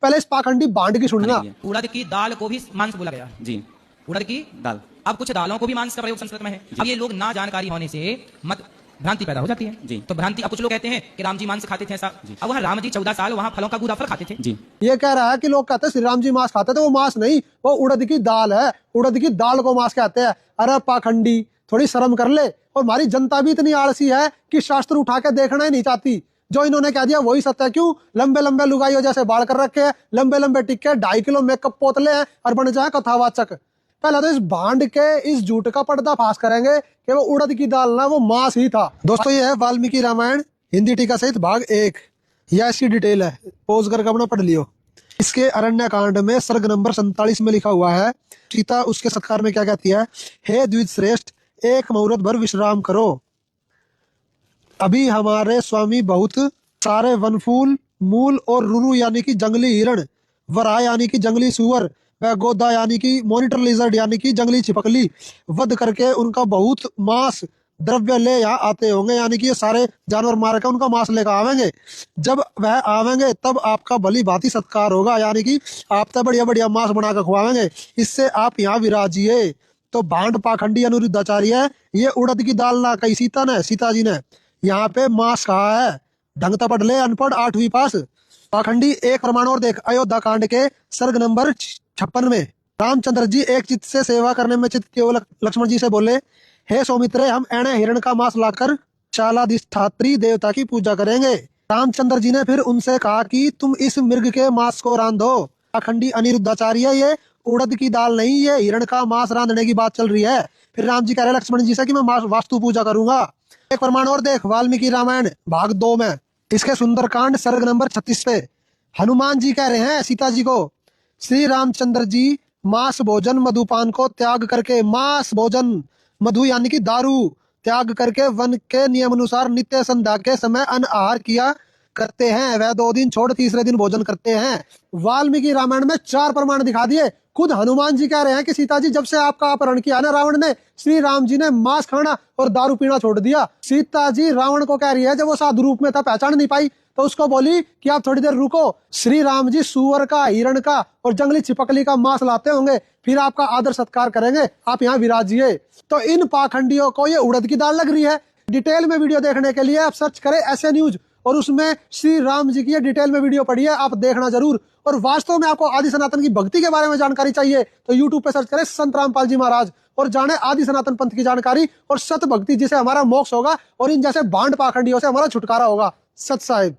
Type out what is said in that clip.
पहले इस पाखंडी भांड की सुनना। उड़द की दाल को भी मांस बोला गया जी, उड़द की दाल। अब कुछ दालों को भी मांस का प्रयोग संस्कृत में है। अब ये लोग ना जानकारी होने से मत भ्रांति पैदा हो जाती है जी। तो भ्रांति, अब कुछ लोग कहते हैं कि राम जी मांस खाते थे ऐसा। अब वहाँ राम जी 14 साल वहाँ फलों का गूदा फल खाते थे जी। ये कह रहा है कि लोग कहते हैं श्री राम जी मांस खाते थे, वो मांस नहीं, वो उड़द की दाल है, उड़द की दाल को मांस कहते हैं। अरे पाखंडी, थोड़ी शर्म कर ले। और हमारी जनता भी इतनी आलसी है कि शास्त्र उठा के देखना ही नहीं चाहती। जो इन्होंने कह दिया वही सत्य है। क्यों? लंबे लंबे लुगाइयों जैसे बाल कर रखे हैं, लंबे लंबे टिक्के, 2.5 किलो मेकअप पोतले हैं और बन जाए कथावाचक। पहले तो इस भांड के इस झूठ का पर्दाफाश करेंगे कि वो उड़द की दाल ना, वो मांस ही था। दोस्तों ये है वाल्मीकि रामायण हिंदी टीका सहित भाग 1। यह इसकी डिटेल है, पोज करके अपना पढ़ लियो। इसके अरण्य कांड में सर्ग नंबर 47 में लिखा हुआ है, सीता उसके सत्कार में क्या कहती है? हे द्विज श्रेष्ठ, एक मुहूर्त भर विश्राम करो। अभी हमारे स्वामी बहुत सारे वनफूल, मूल और रुरु यानी कि जंगली हिरण, वराह यानी कि जंगली सुअर, व गोदा यानी कि मॉनिटर लिजर्ड यानी कि जंगली छिपकली वध करके उनका बहुत मांस द्रव्य ले यहाँ आते होंगे। यानी कि ये सारे जानवर मार के उनका मांस लेकर आवेंगे। जब वह आवेंगे तब आपका भली भांति सत्कार होगा, यानी कि आप तो बढ़िया बढ़िया मांस बना कर खुआवेंगे। इससे आप यहाँ विराजिए। तो भांड पाखंडी अनिरुद्धाचार्य, ये उड़द की दाल ना कही सीता जी ने, यहाँ पे मांस कहा है। ढंग तो पढ़ ले अनपढ़, 8वीं पास। पाखंडी एक प्रमाण और देख, अयोध्या कांड के सर्ग नंबर 56 में रामचंद्र जी एक चित्त से सेवा करने में चित्त केवल लक्ष्मण जी से बोले, हे सौमित्रे, हम एणे हिरण का मांस लाकर शालाधिष्ठात्री देवता की पूजा करेंगे। रामचंद्र जी ने फिर उनसे कहा कि तुम इस मृग के मांस को रांधो। पाखंडी अनिरुद्धाचार्य, ये उड़द की दाल नहीं, ये हिरण का मांस रांधने की बात चल रही है। फिर राम जी कह रहे लक्ष्मण जी से कि मैं वास्तु पूजा करूंगा। एक प्रमाण और देख, वाल्मीकि रामायण भाग 2 में इसके सुंदरकांड सर्ग नंबर 36 पे हनुमान जी कह रहे हैं सीता जी को, श्री रामचंद्र जी मांस भोजन मधुपान को त्याग करके, मांस भोजन मधु यानी कि दारू त्याग करके वन के नियम अनुसार नित्य संध्या के समय अन्न आहार किया करते हैं। वह 2 दिन छोड़ तीसरे दिन भोजन करते हैं। वाल्मीकि रामायण में 4 प्रमाण दिखा दिए। खुद हनुमान जी कह रहे हैं कि सीता जी, जब से आपका अपहरण किया ना रावण ने, श्री राम जी ने मांस खाना और दारू पीना छोड़ दिया। सीता जी रावण को कह रही है, जब वो साधु रूप में था पहचान नहीं पाई, तो उसको बोली कि आप थोड़ी देर रुको, श्री राम जी सुअर का, हिरण का और जंगली छिपकली का मांस लाते होंगे, फिर आपका आदर सत्कार करेंगे, आप यहाँ विराजिए। तो इन पाखंडियों को ये उड़द की दाल लग रही है। डिटेल में वीडियो देखने के लिए आप सर्च करें ऐसे न्यूज, और उसमें श्री राम जी की डिटेल में वीडियो पढ़िए, आप देखना जरूर। और वास्तव में आपको आदि सनातन की भक्ति के बारे में जानकारी चाहिए तो यूट्यूब पे सर्च करें संत रामपाल जी महाराज, और जाने आदि सनातन पंथ की जानकारी और सत भक्ति, जिसे हमारा मोक्ष होगा और इन जैसे भांड पाखंडियों से हमारा छुटकारा होगा। सत साहिब।